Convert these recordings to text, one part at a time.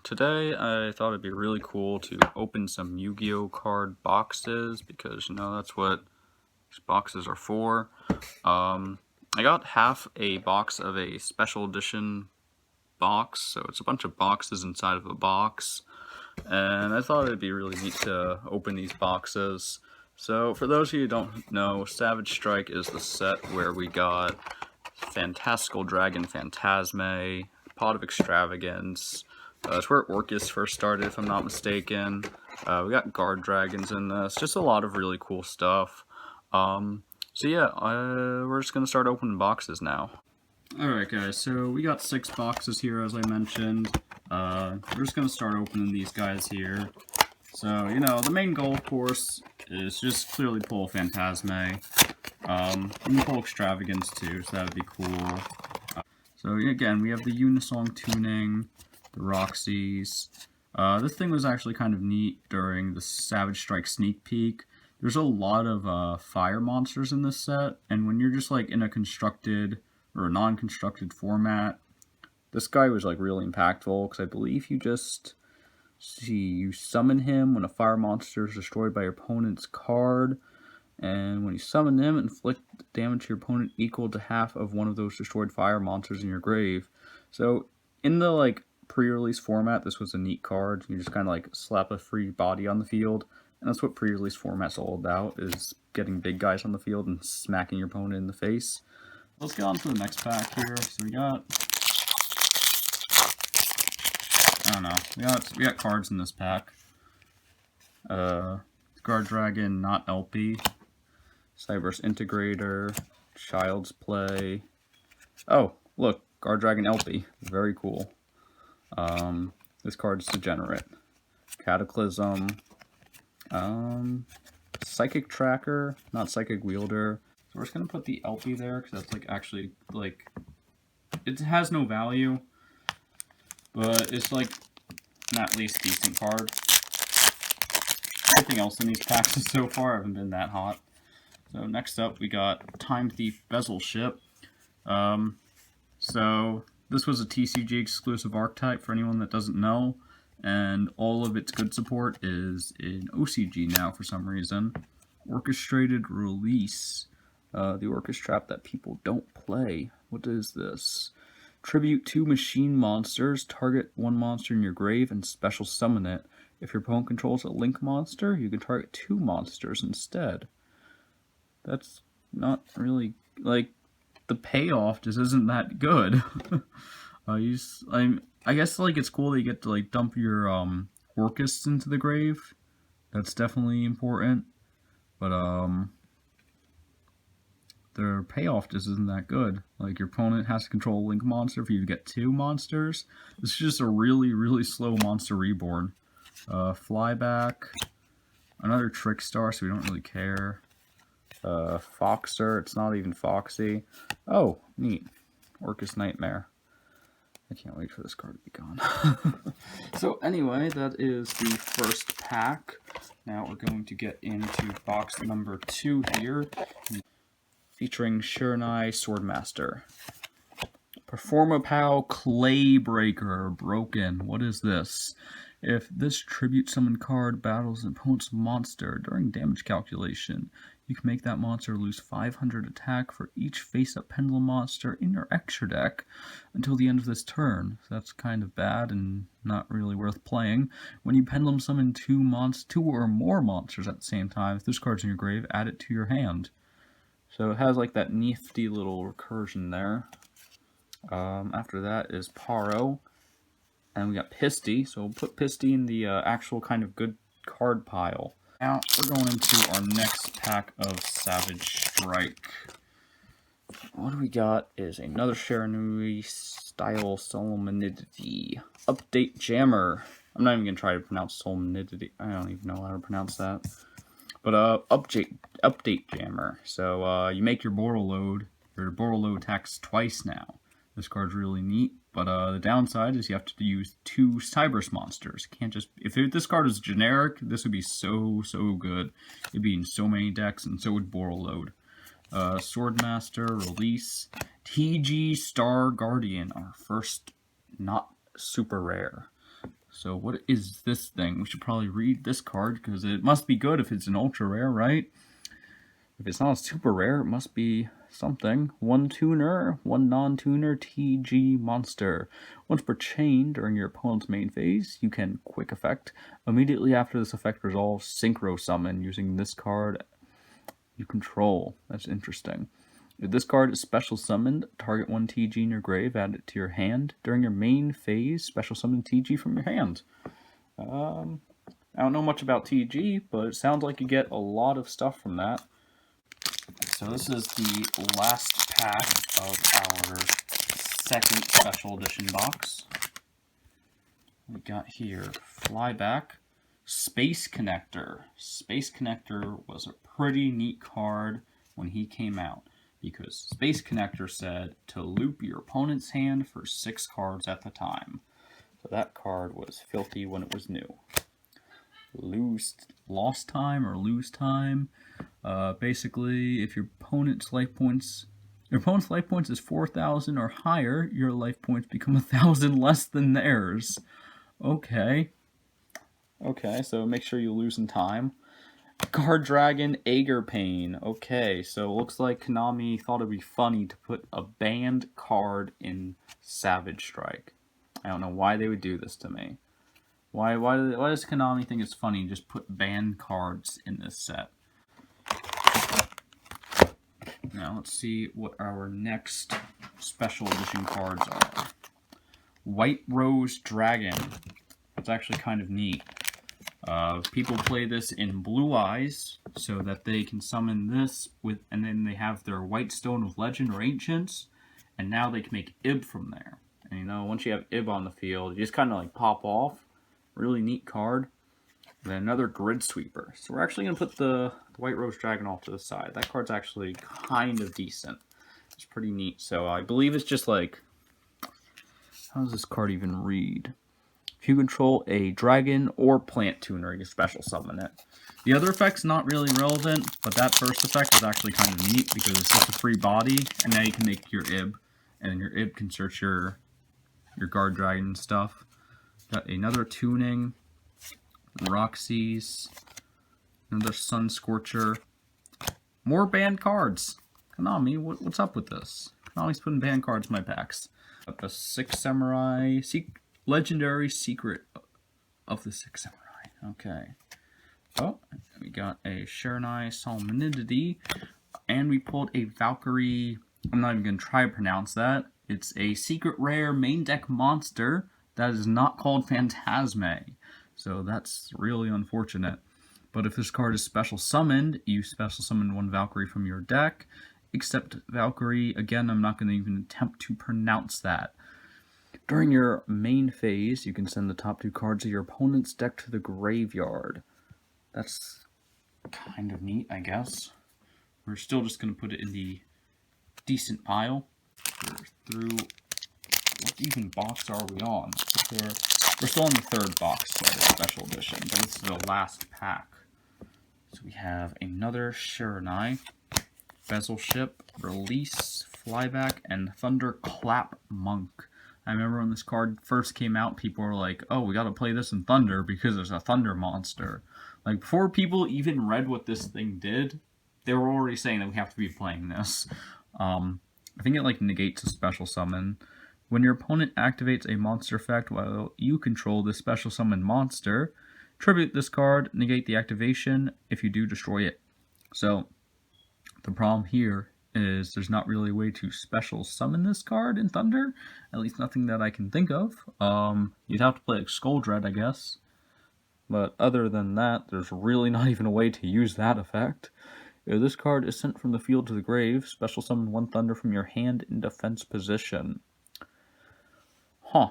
Today I thought it'd be really cool to open some Yu-Gi-Oh card boxes because, that's what these boxes are for. I got half a box of a special edition box, so it's a bunch of boxes inside of a box, and I thought it'd be really neat to open these boxes. So for those of you who don't know, Savage Strike is the set where we got Fantastical Dragon Phantasme, Pot of Extravagance. It's where Orcus first started, if I'm not mistaken. We got Guard Dragons in this, just a lot of really cool stuff. So yeah, we're just gonna start opening boxes now. Alright guys, so we got 6 boxes here, as I mentioned. We're just gonna start opening these guys here. So, the main goal, of course, is just clearly pull Phantasme. You can pull Extravagance too, so that'd be cool. So again, we have the Unisong tuning, the Roxys. This thing was actually kind of neat during the Savage Strike sneak peek. There's a lot of fire monsters in this set, and when you're just like in a constructed or a non-constructed format, this guy was like really impactful because I believe you summon him when a fire monster is destroyed by your opponent's card, and when you summon him, inflict damage to your opponent equal to half of one of those destroyed fire monsters in your grave. So in the pre-release format, this was a neat card. You just kind of slap a free body on the field, and that's what pre-release format's all about, is getting big guys on the field and smacking your opponent in the face. Let's get on to the next pack here. So we got, I don't know, we got cards in this pack. Guard Dragon, not LP. Cyberse Integrator, Child's Play. Oh, look, Guard Dragon LP. Very cool. This card's Degenerate. Cataclysm. Psychic Tracker, not Psychic Wielder. So we're just gonna put the LP there because that's actually it has no value, but it's an at least decent card. Everything else in these packs so far haven't been that hot. So next up we got Time Thief Bezel Ship. So this was a TCG exclusive archetype for anyone that doesn't know, and all of its good support is in OCG now for some reason. Orchestrated Release. The Orchestrap that people don't play. What is this? Tribute 2 machine monsters, target 1 monster in your grave, and special summon it. If your opponent controls a link monster, you can target 2 monsters instead. That's not really, the payoff just isn't that good. I guess it's cool that you get to dump your Orcus into the grave. That's definitely important, but their payoff just isn't that good. Your opponent has to control a link monster for you to get 2 monsters. This is just a really, really slow monster reborn. Flyback, another Trickstar, so we don't really care. Foxer, it's not even Foxy. Oh, neat. Orcus Nightmare. I can't wait for this card to be gone. So anyway, that is the first pack. Now we're going to get into box number 2 here, featuring Shiranai Swordmaster. Performapal Claybreaker, broken. What is this? If this tribute summon card battles an opponent's monster during damage calculation, you can make that monster lose 500 attack for each face-up pendulum monster in your extra deck until the end of this turn. So that's kind of bad and not really worth playing. When you pendulum summon 2 or more monsters at the same time, if this card's in your grave, add it to your hand. So it has that nifty little recursion there. After that is Paro. And we got Pisty, so we'll put Pisty in the actual kind of good card pile. Now, we're going into our next pack of Savage Strike. What do we got is another Shiranui style Solemnity. Update Jammer. I'm not even going to try to pronounce Solemnity. I don't even know how to pronounce that. But, Update Jammer. So, you make your Borreload. Your Borreload attacks twice now. This card's really neat, but the downside is you have to use 2 Cyberse monsters. Can't just, if this card is generic, this would be so good. It'd be in so many decks, and so would Borreload. Swordmaster, Release, TG Star Guardian, our first not super rare. So what is this thing? We should probably read this card because it must be good if it's an ultra rare, right? If it's not a super rare, it must be something. One tuner, one non-tuner TG monster. Once per chain during your opponent's main phase, you can quick effect. Immediately after this effect resolves, synchro summon using this card you control. That's interesting. If this card is special summoned, target one TG in your grave, add it to your hand. During your main phase, special summon TG from your hand. I don't know much about TG, but it sounds like you get a lot of stuff from that. So this is the last pack of our second special edition box. We got here Flyback, Space Connector. Space Connector was a pretty neat card when he came out, because Space Connector said to loop your opponent's hand for 6 cards at the time. So that card was filthy when it was new. Lost time or lose time. Basically, if your opponent's life points is 4,000 or higher, your life points become 1,000 less than theirs. Okay, so make sure you lose in time. Guard Dragon Agerpain. Okay, so it looks like Konami thought it'd be funny to put a banned card in Savage Strike. I don't know why they would do this to me. Why does Konami think it's funny to just put banned cards in this set? Now let's see what our next special edition cards are. White Rose Dragon. That's actually kind of neat. People play this in Blue Eyes so that they can summon this with, and then they have their White Stone of Legend or Ancients, and now they can make Ib from there. And you know, once you have Ib on the field, you just kind of like pop off. Really neat card. And then another Grid Sweeper. So we're actually going to put the White Rose Dragon off to the side. That card's actually kind of decent. It's pretty neat. So I believe it's just like, how does this card even read? If you control a dragon or plant tuner, you special summon it. The other effect's not really relevant, but that first effect is actually kind of neat because it's just a free body, and now you can make your Ib, and then your Ib can search your guard dragon stuff. Got another tuning, Roxy's, another Sun Scorcher, more banned cards. Konami, what's up with this? Konami's putting banned cards in my packs. Got the Six Samurai, Legendary Secret of the Six Samurai. Okay. Oh, we got a Shiranai Salmonidity, and we pulled a Valkyrie. I'm not even going to try to pronounce that. It's a secret rare main deck monster that is not called Phantasme. So that's really unfortunate. But if this card is special summoned, you special summon one Valkyrie from your deck. Except Valkyrie, again, I'm not going to even attempt to pronounce that. During your main phase, you can send the top 2 cards of your opponent's deck to the graveyard. That's kind of neat, I guess. We're still just going to put it in the decent pile. We're through... What even box are we on? We're still on the 3rd box of the special edition, but this is the last pack. So we have another Shiranai, Bezel Ship, Release, Flyback, and Thunderclap Monk. I remember when this card first came out, people were like, oh, we gotta play this in Thunder because there's a Thunder monster. Like, before people even read what this thing did, they were already saying that we have to be playing this. I think it, like, negates a special summon. When your opponent activates a monster effect while you control this special summon monster, tribute this card, negate the activation. If you do, destroy it. So, the problem here is there's not really a way to special summon this card in Thunder. At least nothing that I can think of. You'd have to play like Skull Dread, I guess. But other than that, there's really not even a way to use that effect. If this card is sent from the field to the grave, special summon one Thunder from your hand in defense position. Huh.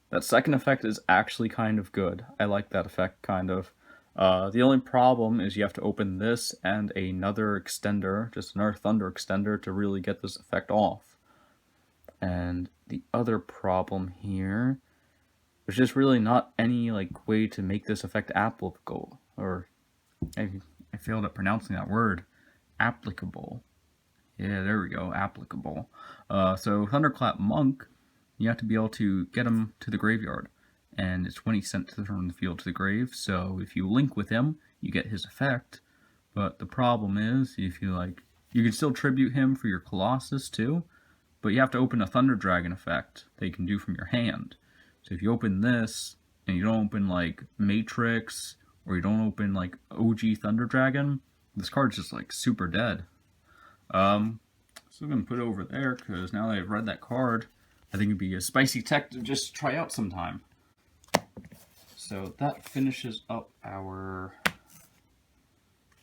That second effect is actually kind of good. I like that effect, kind of. The only problem is you have to open this and another extender, just another Thunder extender, to really get this effect off. And the other problem here, there's just really not any like way to make this effect applicable. Or, I failed at pronouncing that word. Applicable. Yeah, there we go, applicable. So Thunderclap Monk, you have to be able to get him to the graveyard. and it's when he's sent from the field to the grave. So if you link with him, you get his effect. But the problem is, if you you can still tribute him for your Colossus too, but you have to open a Thunder Dragon effect that you can do from your hand. So if you open this, and you don't open like Matrix, or you don't open like OG Thunder Dragon, this card's just like super dead. So I'm gonna put it over there, because now that I've read that card, I think it'd be a spicy tech to just try out sometime. So that finishes up our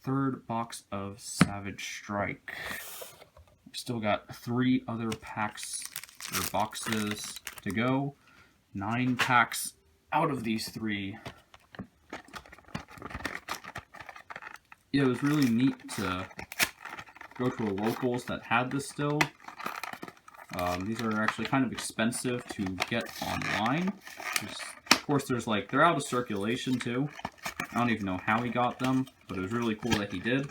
third box of Savage Strike. We've still got 3 other packs or boxes to go. 9 packs out of these 3. Yeah, it was really neat to go to a locals that had this still. These are actually kind of expensive to get online. Of course, they're out of circulation too. I don't even know how he got them, but it was really cool that he did.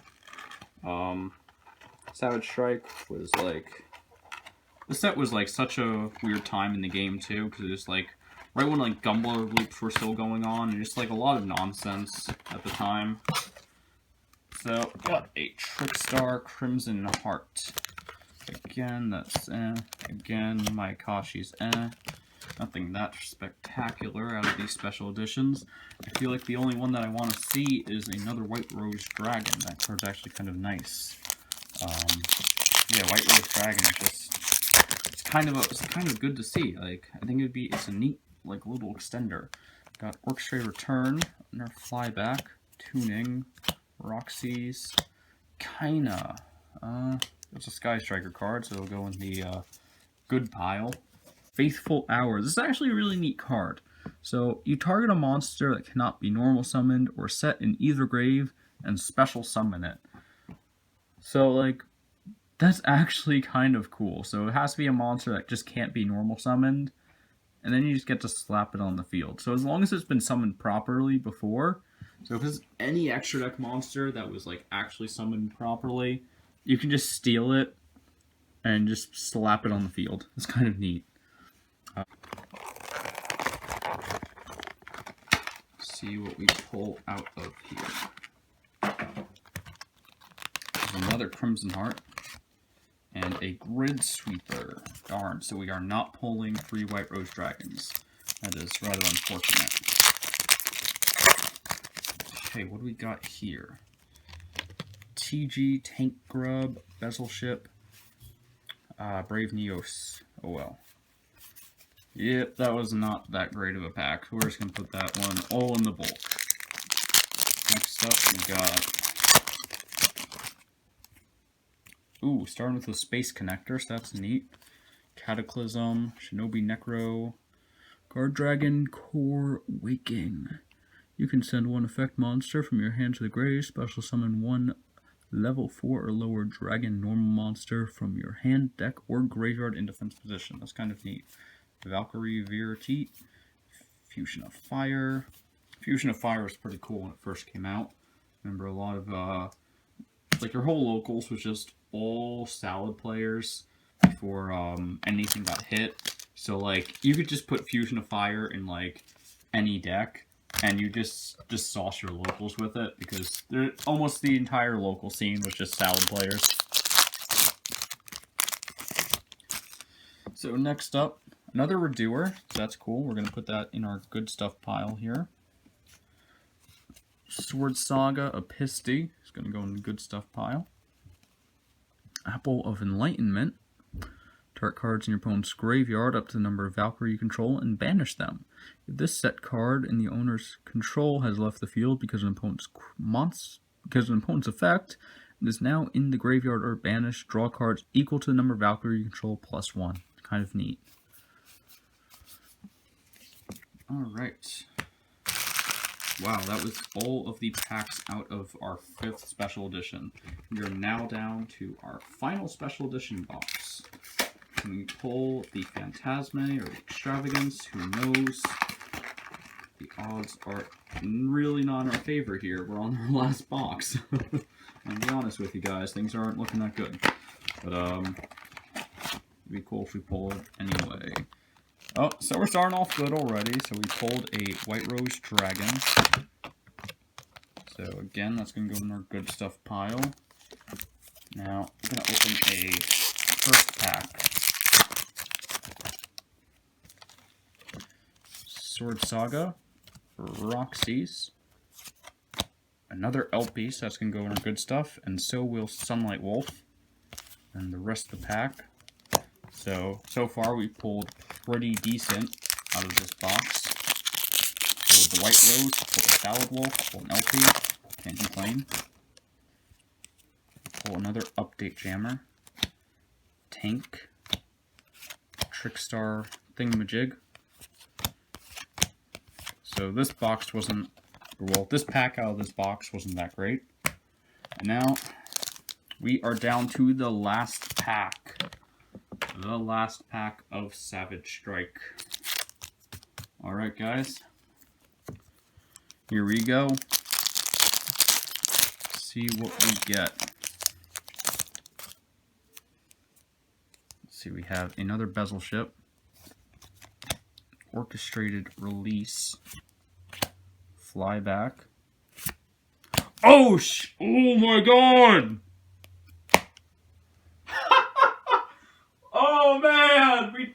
Savage Strike was the set was such a weird time in the game too, because it was right when Gumbler loops were still going on, and just a lot of nonsense at the time. So got a Trickstar Crimson Heart. Again, that's Again, my Akashi's Nothing that spectacular out of these special editions. I feel like the only one that I want to see is another White Rose Dragon. That card's actually kind of nice. Yeah, White Rose Dragon is just it's kind of good to see. I think it's a neat little extender. Got Orchestrated Return, Nerf Flyback, Tuning, Roxy's, it's a Sky Striker card, so it'll go in the good pile. Faithful Hours. This is actually a really neat card. So you target a monster that cannot be normal summoned or set in either grave and special summon it. So that's actually kind of cool. So it has to be a monster that just can't be normal summoned, and then you just get to slap it on the field. So as long as it's been summoned properly before, so if it's any extra deck monster that was actually summoned properly, you can just steal it and just slap it on the field. It's kind of neat. See what we pull out of here. There's another Crimson Heart and a Grid Sweeper. Darn, so we are not pulling 3 White Rose Dragons. That is rather unfortunate. Okay, what do we got here? TG, Tank Grub, Bezel Ship, Brave Neos. Oh well. Yep, that was not that great of a pack. We're just going to put that one all in the bulk. Next up, we got... Ooh, starting with the Space Connector, so that's neat. Cataclysm, Shinobi Necro, Guard Dragon, Core Waking. You can send 1 effect monster from your hand to the grave, special summon 1 level 4 or lower dragon normal monster from your hand, deck, or graveyard in defense position. That's kind of neat. Valkyrie Virate, Fusion of Fire. Fusion of Fire was pretty cool when it first came out. Remember a lot of, your whole locals was just all salad players before anything got hit. So you could just put Fusion of Fire in any deck, and you just sauce your locals with it, because almost the entire local scene was just salad players. So next up, another Redoer, so that's cool. We're going to put that in our good stuff pile here. Sword Saga Episti is going to go in the good stuff pile. Apple of Enlightenment. Target cards in your opponent's graveyard up to the number of Valkyrie you control and banish them. If this set card in the owner's control has left the field because of an opponent's effect, it is now in the graveyard or banished, draw cards equal to the number of Valkyrie you control +1. Kind of neat. Alright. Wow, that was all of the packs out of our 5th special edition. We are now down to our final special edition box. Can we pull the Phantasme or the Extravagance? Who knows? The odds are really not in our favor here. We're on our last box. I'll be honest with you guys, things aren't looking that good. But, it'd be cool if we pull it anyway. Oh, so we're starting off good already. So we pulled a White Rose Dragon. So again, that's going to go in our good stuff pile. Now, I'm going to open a first pack. Sword Saga, Roxy's, another LP, so that's going to go in our good stuff, and so will Sunlight Wolf, and the rest of the pack. So far we pulled pretty decent out of this box. So the White Rose, pulled a Salad Wolf, pulled an LP, can't complain. Pull another Update Jammer, Tank, Trickstar Thingamajig. So this box wasn't, well, this pack out of this box wasn't that great. And now we are down to the last pack. The last pack of Savage Strike. Alright guys, here we go. Let's see what we get. Let's see, we have another bezel ship. Orchestrated Release. Flyback. Oh my god! Oh man!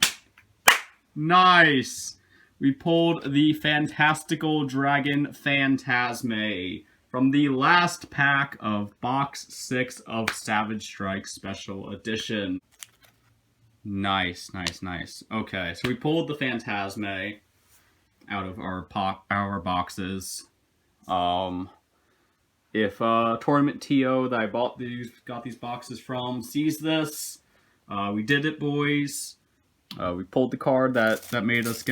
Nice! We pulled the Fantastical Dragon Phantasme from the last pack of Box 6 of Savage Strike Special Edition. Nice, nice, nice. Okay, so we pulled the Phantasme out of our boxes. If Tournament TO that I got these boxes from sees this, we did it, boys. We pulled the card that made us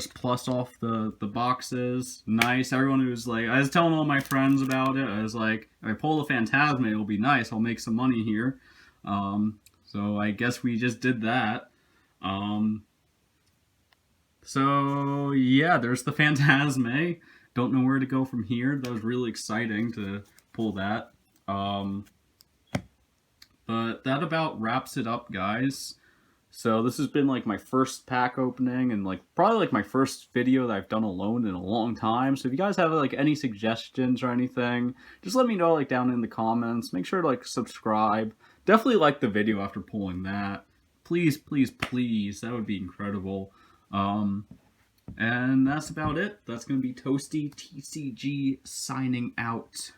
plus off the boxes. Nice. Everyone was like, I was telling all my friends about it. I was like, if I pull the Phantasme, it'll be nice. I'll make some money here. So I guess we just did that. So yeah, there's the Phantasme. Don't know where to go from here. That was really exciting to pull that. But that about wraps it up, guys. So this has been like my first pack opening and like probably like my first video that I've done alone in a long time. So if you guys have like any suggestions or anything, just let me know like down in the comments. Make sure to like subscribe. Definitely like the video after pulling that. Please, please, please. That would be incredible. And that's about it. That's going to be Toasty TCG signing out.